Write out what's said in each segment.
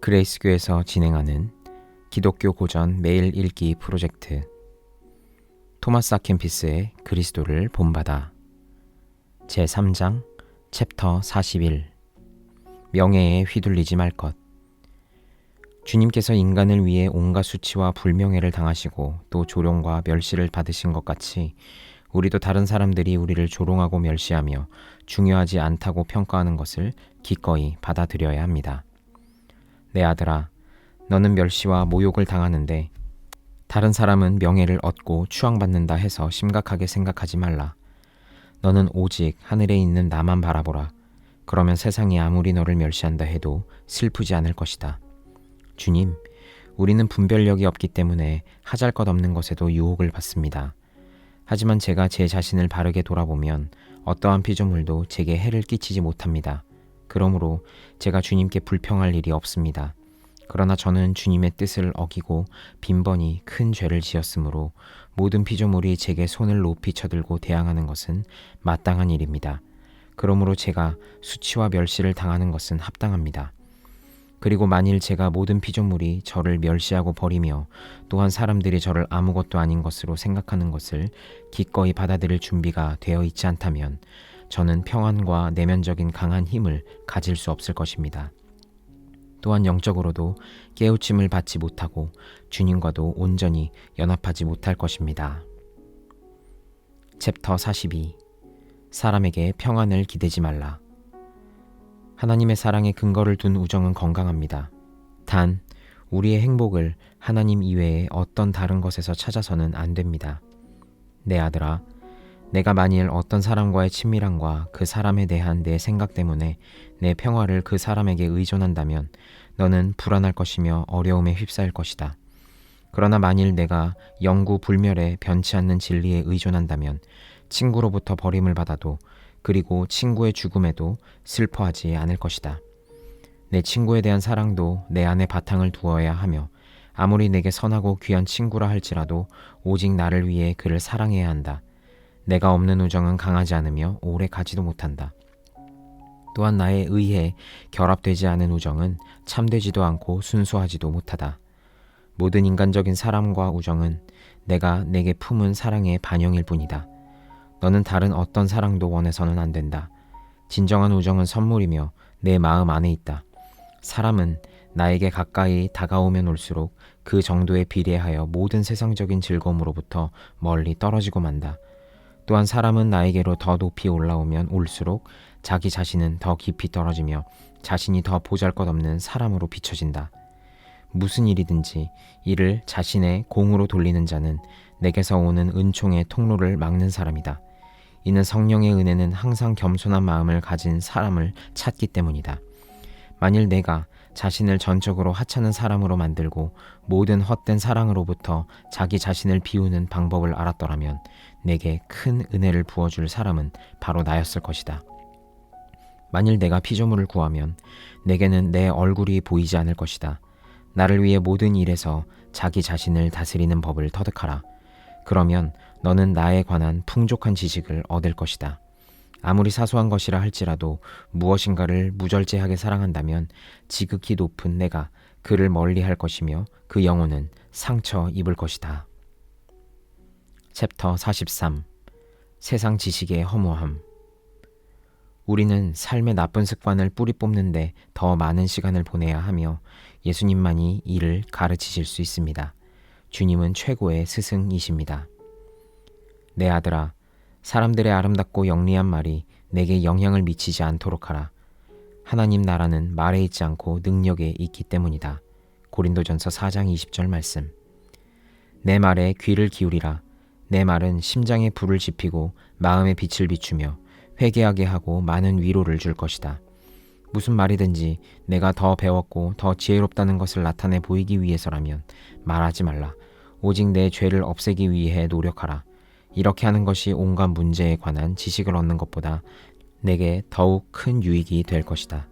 그레이스교에서 진행하는 기독교 고전 매일 읽기 프로젝트 토마스 아켄피스의 그리스도를 본받아 제3장 챕터 41 명예에 휘둘리지 말 것. 주님께서 인간을 위해 온갖 수치와 불명예를 당하시고 또 조롱과 멸시를 받으신 것 같이 우리도 다른 사람들이 우리를 조롱하고 멸시하며 중요하지 않다고 평가하는 것을 기꺼이 받아들여야 합니다. 내 아들아, 너는 멸시와 모욕을 당하는데 다른 사람은 명예를 얻고 추앙받는다 해서 심각하게 생각하지 말라. 너는 오직 하늘에 있는 나만 바라보라. 그러면 세상이 아무리 너를 멸시한다 해도 슬프지 않을 것이다. 주님, 우리는 분별력이 없기 때문에 하잘것없는 것에도 유혹을 받습니다. 하지만 제가 제 자신을 바르게 돌아보면 어떠한 피조물도 제게 해를 끼치지 못합니다. 그러므로 제가 주님께 불평할 일이 없습니다. 그러나 저는 주님의 뜻을 어기고 빈번히 큰 죄를 지었으므로 모든 피조물이 제게 손을 높이 쳐들고 대항하는 것은 마땅한 일입니다. 그러므로 제가 수치와 멸시를 당하는 것은 합당합니다. 그리고 만일 제가 모든 피조물이 저를 멸시하고 버리며 또한 사람들이 저를 아무것도 아닌 것으로 생각하는 것을 기꺼이 받아들일 준비가 되어 있지 않다면 저는 평안과 내면적인 강한 힘을 가질 수 없을 것입니다. 또한 영적으로도 깨우침을 받지 못하고 주님과도 온전히 연합하지 못할 것입니다. 챕터 42 사람에게 평안을 기대지 말라. 하나님의 사랑에 근거를 둔 우정은 건강합니다. 단, 우리의 행복을 하나님 이외에 어떤 다른 것에서 찾아서는 안 됩니다. 내 아들아, 내가 만일 어떤 사람과의 친밀함과 그 사람에 대한 내 생각 때문에 내 평화를 그 사람에게 의존한다면 너는 불안할 것이며 어려움에 휩싸일 것이다. 그러나 만일 내가 영구 불멸에 변치 않는 진리에 의존한다면 친구로부터 버림을 받아도 그리고 친구의 죽음에도 슬퍼하지 않을 것이다. 내 친구에 대한 사랑도 내 안에 바탕을 두어야 하며 아무리 내게 선하고 귀한 친구라 할지라도 오직 나를 위해 그를 사랑해야 한다. 내가 없는 우정은 강하지 않으며 오래 가지도 못한다. 또한 나에 의해 결합되지 않은 우정은 참되지도 않고 순수하지도 못하다. 모든 인간적인 사랑과 우정은 내가 내게 품은 사랑의 반영일 뿐이다. 너는 다른 어떤 사랑도 원해서는 안 된다. 진정한 우정은 선물이며 내 마음 안에 있다. 사람은 나에게 가까이 다가오면 올수록 그 정도에 비례하여 모든 세상적인 즐거움으로부터 멀리 떨어지고 만다. 또한 사람은 나에게로 더 높이 올라오면 올수록 자기 자신은 더 깊이 떨어지며 자신이 더 보잘것없는 사람으로 비춰진다. 무슨 일이든지 이를 자신의 공으로 돌리는 자는 내게서 오는 은총의 통로를 막는 사람이다. 이는 성령의 은혜는 항상 겸손한 마음을 가진 사람을 찾기 때문이다. 만일 내가 자신을 전적으로 하찮은 사람으로 만들고 모든 헛된 사랑으로부터 자기 자신을 비우는 방법을 알았더라면 내게 큰 은혜를 부어줄 사람은 바로 나였을 것이다. 만일 내가 피조물을 구하면 내게는 내 얼굴이 보이지 않을 것이다. 나를 위해 모든 일에서 자기 자신을 다스리는 법을 터득하라. 그러면 너는 나에 관한 풍족한 지식을 얻을 것이다. 아무리 사소한 것이라 할지라도 무엇인가를 무절제하게 사랑한다면 지극히 높은 내가 그를 멀리할 것이며 그 영혼은 상처 입을 것이다. 챕터 43 세상 지식의 허무함. 우리는 삶의 나쁜 습관을 뿌리 뽑는데 더 많은 시간을 보내야 하며 예수님만이 이를 가르치실 수 있습니다. 주님은 최고의 스승이십니다. 내 아들아, 사람들의 아름답고 영리한 말이 내게 영향을 미치지 않도록 하라. 하나님 나라는 말에 있지 않고 능력에 있기 때문이다. 고린도전서 4장 20절 말씀. 내 말에 귀를 기울이라. 내 말은 심장에 불을 지피고 마음에 빛을 비추며 회개하게 하고 많은 위로를 줄 것이다. 무슨 말이든지 내가 더 배웠고 더 지혜롭다는 것을 나타내 보이기 위해서라면 말하지 말라. 오직 내 죄를 없애기 위해 노력하라. 이렇게 하는 것이 온갖 문제에 관한 지식을 얻는 것보다 내게 더욱 큰 유익이 될 것이다.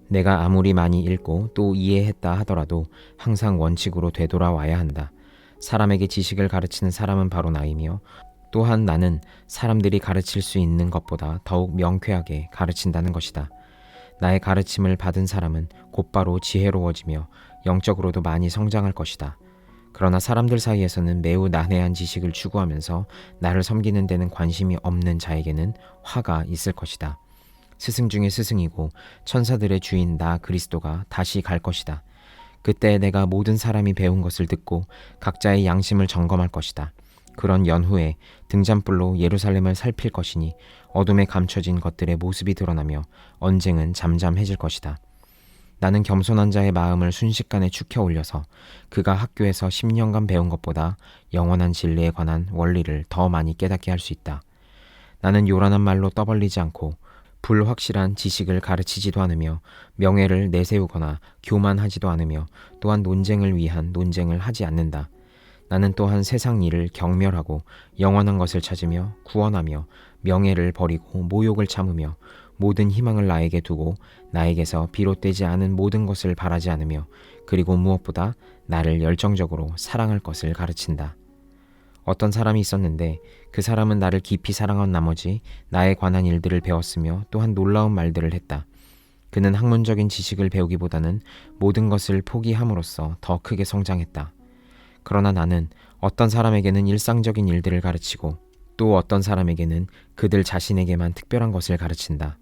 내가 아무리 많이 읽고 또 이해했다 하더라도 항상 원칙으로 되돌아와야 한다. 사람에게 지식을 가르치는 사람은 바로 나이며 또한 나는 사람들이 가르칠 수 있는 것보다 더욱 명쾌하게 가르친다는 것이다. 나의 가르침을 받은 사람은 곧바로 지혜로워지며 영적으로도 많이 성장할 것이다. 그러나 사람들 사이에서는 매우 난해한 지식을 추구하면서 나를 섬기는 데는 관심이 없는 자에게는 화가 있을 것이다. 스승 중에 스승이고 천사들의 주인 나 그리스도가 다시 갈 것이다. 그때 내가 모든 사람이 배운 것을 듣고 각자의 양심을 점검할 것이다. 그런 연후에 등잔불로 예루살렘을 살필 것이니 어둠에 감춰진 것들의 모습이 드러나며 언쟁은 잠잠해질 것이다. 나는 겸손한 자의 마음을 순식간에 축혀 올려서 그가 학교에서 10년간 배운 것보다 영원한 진리에 관한 원리를 더 많이 깨닫게 할 수 있다. 나는 요란한 말로 떠벌리지 않고 불확실한 지식을 가르치지도 않으며 명예를 내세우거나 교만하지도 않으며 또한 논쟁을 위한 논쟁을 하지 않는다. 나는 또한 세상 일을 경멸하고 영원한 것을 찾으며 구원하며 명예를 버리고 모욕을 참으며 모든 희망을 나에게 두고 나에게서 비롯되지 않은 모든 것을 바라지 않으며 그리고 무엇보다 나를 열정적으로 사랑할 것을 가르친다. 어떤 사람이 있었는데 그 사람은 나를 깊이 사랑한 나머지 나에 관한 일들을 배웠으며 또한 놀라운 말들을 했다. 그는 학문적인 지식을 배우기보다는 모든 것을 포기함으로써 더 크게 성장했다. 그러나 나는 어떤 사람에게는 일상적인 일들을 가르치고 또 어떤 사람에게는 그들 자신에게만 특별한 것을 가르친다.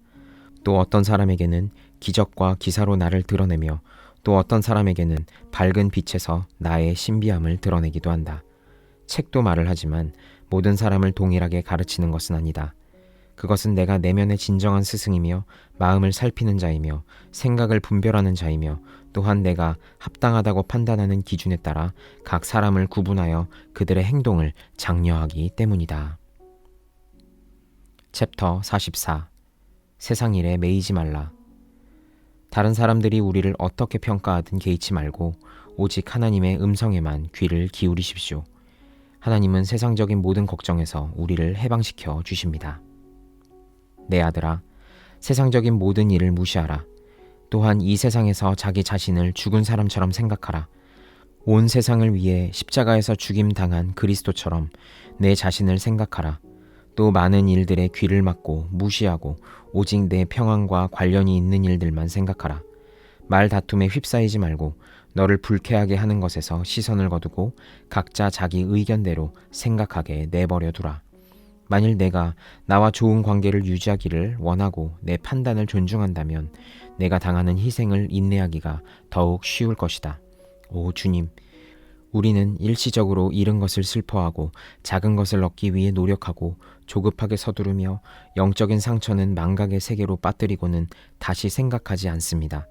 또 어떤 사람에게는 기적과 기사로 나를 드러내며 또 어떤 사람에게는 밝은 빛에서 나의 신비함을 드러내기도 한다. 책도 말을 하지만 모든 사람을 동일하게 가르치는 것은 아니다. 그것은 내가 내면의 진정한 스승이며 마음을 살피는 자이며 생각을 분별하는 자이며 또한 내가 합당하다고 판단하는 기준에 따라 각 사람을 구분하여 그들의 행동을 장려하기 때문이다. 챕터 44 세상 일에 매이지 말라. 다른 사람들이 우리를 어떻게 평가하든 개의치 말고 오직 하나님의 음성에만 귀를 기울이십시오. 하나님은 세상적인 모든 걱정에서 우리를 해방시켜 주십니다. 내 아들아, 세상적인 모든 일을 무시하라. 또한 이 세상에서 자기 자신을 죽은 사람처럼 생각하라. 온 세상을 위해 십자가에서 죽임 당한 그리스도처럼 내 자신을 생각하라. 또 많은 일들에 귀를 막고 무시하고 오직 내 평안과 관련이 있는 일들만 생각하라. 말 다툼에 휩싸이지 말고 너를 불쾌하게 하는 것에서 시선을 거두고 각자 자기 의견대로 생각하게 내버려 두라. 만일 내가 나와 좋은 관계를 유지하기를 원하고 내 판단을 존중한다면 내가 당하는 희생을 인내하기가 더욱 쉬울 것이다. 오 주님, 우리는 일시적으로 잃은 것을 슬퍼하고 작은 것을 얻기 위해 노력하고 조급하게 서두르며 영적인 상처는 망각의 세계로 빠뜨리고는 다시 생각하지 않습니다.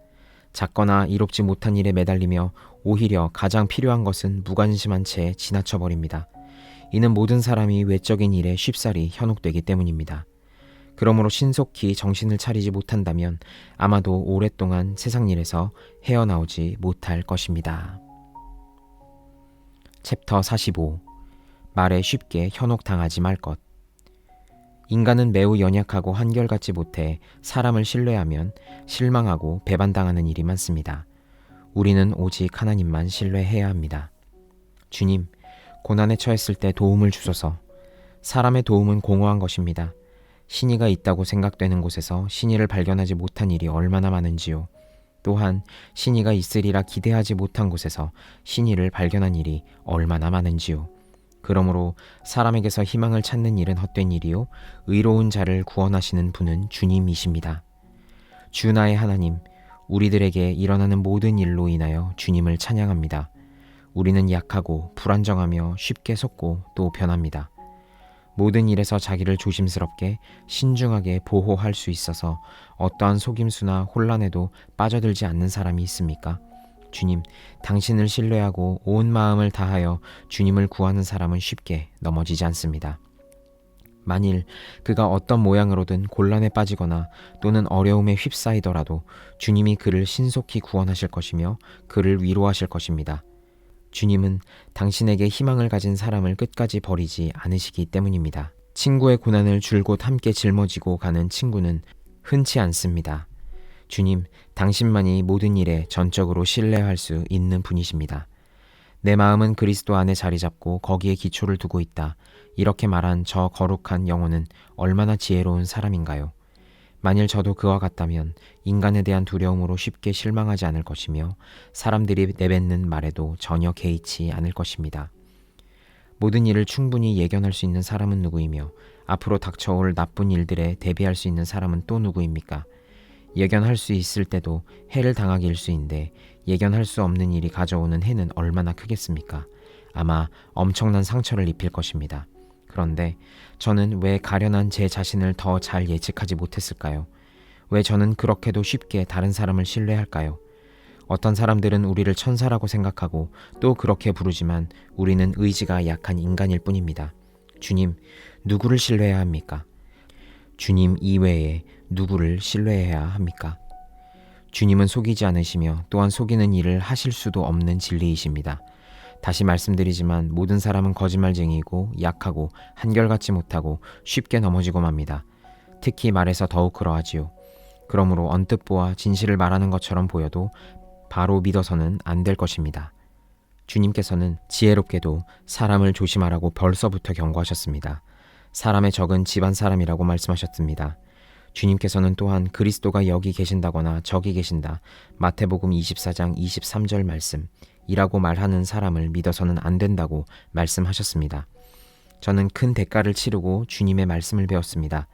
작거나 이롭지 못한 일에 매달리며 오히려 가장 필요한 것은 무관심한 채 지나쳐버립니다. 이는 모든 사람이 외적인 일에 쉽사리 현혹되기 때문입니다. 그러므로 신속히 정신을 차리지 못한다면 아마도 오랫동안 세상 일에서 헤어나오지 못할 것입니다. 챕터 45 말에 쉽게 현혹당하지 말 것. 인간은 매우 연약하고 한결같지 못해 사람을 신뢰하면 실망하고 배반당하는 일이 많습니다. 우리는 오직 하나님만 신뢰해야 합니다. 주님, 고난에 처했을 때 도움을 주소서. 사람의 도움은 공허한 것입니다. 신의가 있다고 생각되는 곳에서 신의를 발견하지 못한 일이 얼마나 많은지요. 또한 신의가 있으리라 기대하지 못한 곳에서 신의를 발견한 일이 얼마나 많은지요. 그러므로 사람에게서 희망을 찾는 일은 헛된 일이요 의로운 자를 구원하시는 분은 주님이십니다. 주 나의 하나님, 우리들에게 일어나는 모든 일로 인하여 주님을 찬양합니다. 우리는 약하고 불안정하며 쉽게 속고 또 변합니다. 모든 일에서 자기를 조심스럽게 신중하게 보호할 수 있어서 어떠한 속임수나 혼란에도 빠져들지 않는 사람이 있습니까? 주님, 당신을 신뢰하고 온 마음을 다하여 주님을 구하는 사람은 쉽게 넘어지지 않습니다. 만일 그가 어떤 모양으로든 곤란에 빠지거나 또는 어려움에 휩싸이더라도 주님이 그를 신속히 구원하실 것이며 그를 위로하실 것입니다. 주님은 당신에게 희망을 가진 사람을 끝까지 버리지 않으시기 때문입니다. 친구의 고난을 줄곧 함께 짊어지고 가는 친구는 흔치 않습니다. 주님, 당신만이 모든 일에 전적으로 신뢰할 수 있는 분이십니다. 내 마음은 그리스도 안에 자리 잡고 거기에 기초를 두고 있다. 이렇게 말한 저 거룩한 영혼은 얼마나 지혜로운 사람인가요? 만일 저도 그와 같다면 인간에 대한 두려움으로 쉽게 실망하지 않을 것이며 사람들이 내뱉는 말에도 전혀 개의치 않을 것입니다. 모든 일을 충분히 예견할 수 있는 사람은 누구이며 앞으로 닥쳐올 나쁜 일들에 대비할 수 있는 사람은 또 누구입니까? 예견할 수 있을 때도 해를 당하기 일쑤인데 예견할 수 없는 일이 가져오는 해는 얼마나 크겠습니까? 아마 엄청난 상처를 입힐 것입니다. 그런데 저는 왜 가련한 제 자신을 더 잘 예측하지 못했을까요? 왜 저는 그렇게도 쉽게 다른 사람을 신뢰할까요? 어떤 사람들은 우리를 천사라고 생각하고 또 그렇게 부르지만 우리는 의지가 약한 인간일 뿐입니다. 주님, 누구를 신뢰해야 합니까? 주님 이외에 누구를 신뢰해야 합니까? 주님은 속이지 않으시며 또한 속이는 일을 하실 수도 없는 진리이십니다. 다시 말씀드리지만 모든 사람은 거짓말쟁이이고 약하고 한결같지 못하고 쉽게 넘어지고 맙니다. 특히 말에서 더욱 그러하지요. 그러므로 언뜻 보아 진실을 말하는 것처럼 보여도 바로 믿어서는 안 될 것입니다. 주님께서는 지혜롭게도 사람을 조심하라고 벌써부터 경고하셨습니다. 사람의 적은 집안 사람이라고 말씀하셨습니다. 주님께서는 또한 그리스도가 여기 계신다거나 저기 계신다. 마태복음 24장 23절 말씀 이라고 말하는 사람을 믿어서는 안 된다고 말씀하셨습니다. 저는 큰 대가를 치르고 주님의 말씀을 배웠습니다.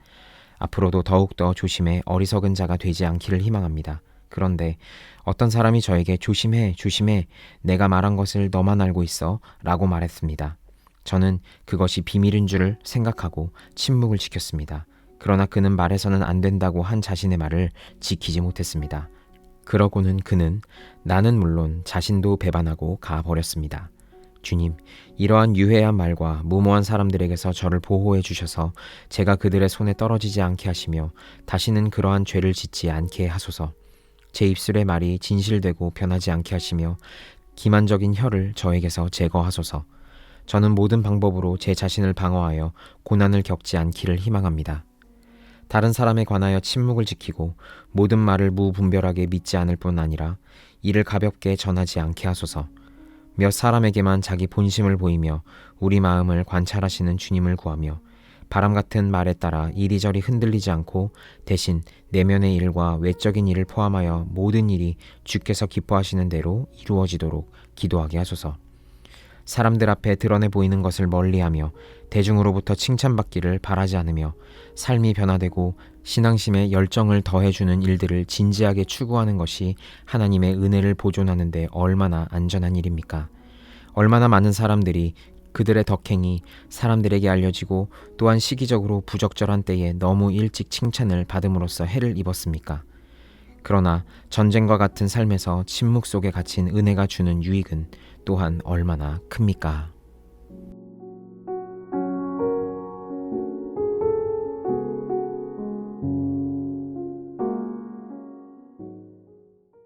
앞으로도 더욱더 조심해 어리석은 자가 되지 않기를 희망합니다. 그런데 어떤 사람이 저에게 조심해, 조심해, 내가 말한 것을 너만 알고 있어 라고 말했습니다. 저는 그것이 비밀인 줄 생각하고 침묵을 지켰습니다. 그러나 그는 말해서는 안 된다고 한 자신의 말을 지키지 못했습니다. 그러고는 그는 나는 물론 자신도 배반하고 가버렸습니다. 주님, 이러한 유해한 말과 무모한 사람들에게서 저를 보호해 주셔서 제가 그들의 손에 떨어지지 않게 하시며 다시는 그러한 죄를 짓지 않게 하소서. 제 입술의 말이 진실되고 변하지 않게 하시며 기만적인 혀를 저에게서 제거하소서. 저는 모든 방법으로 제 자신을 방어하여 고난을 겪지 않기를 희망합니다. 다른 사람에 관하여 침묵을 지키고 모든 말을 무분별하게 믿지 않을 뿐 아니라 이를 가볍게 전하지 않게 하소서. 몇 사람에게만 자기 본심을 보이며 우리 마음을 관찰하시는 주님을 구하며 바람 같은 말에 따라 이리저리 흔들리지 않고 대신 내면의 일과 외적인 일을 포함하여 모든 일이 주께서 기뻐하시는 대로 이루어지도록 기도하게 하소서. 사람들 앞에 드러내 보이는 것을 멀리하며 대중으로부터 칭찬받기를 바라지 않으며 삶이 변화되고 신앙심에 열정을 더해주는 일들을 진지하게 추구하는 것이 하나님의 은혜를 보존하는 데 얼마나 안전한 일입니까? 얼마나 많은 사람들이 그들의 덕행이 사람들에게 알려지고 또한 시기적으로 부적절한 때에 너무 일찍 칭찬을 받음으로써 해를 입었습니까? 그러나 전쟁과 같은 삶에서 침묵 속에 갇힌 은혜가 주는 유익은 또한 얼마나 큽니까?